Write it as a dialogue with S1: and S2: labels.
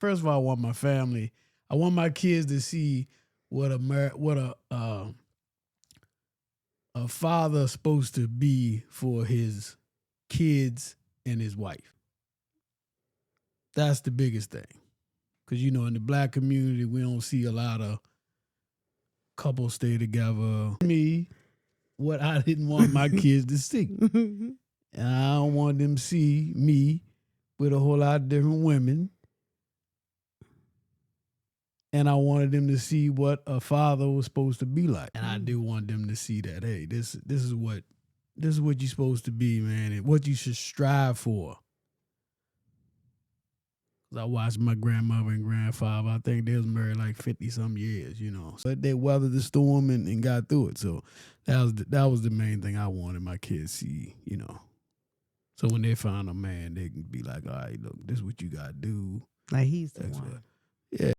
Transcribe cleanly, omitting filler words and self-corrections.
S1: First of all, I want my family. I want my kids to see what a father's supposed to be for his kids and his wife. That's the biggest thing. Because, you know, in the black community, we don't see a lot of couples stay together. Me, what I didn't want my kids to see. And I don't want them to see me with a whole lot of different women. And I wanted them to see what a father was supposed to be like. And I do want them to see that, hey, this is what you're supposed to be, man, and what you should strive for. I watched my grandmother and grandfather. I think they was married like 50-some years, you know. But they weathered the storm and got through it. So that was the main thing I wanted my kids to see, you know. So when they find a man, they can be like, all right, look, this is what you got to do.
S2: Like he's the one.
S1: Yeah.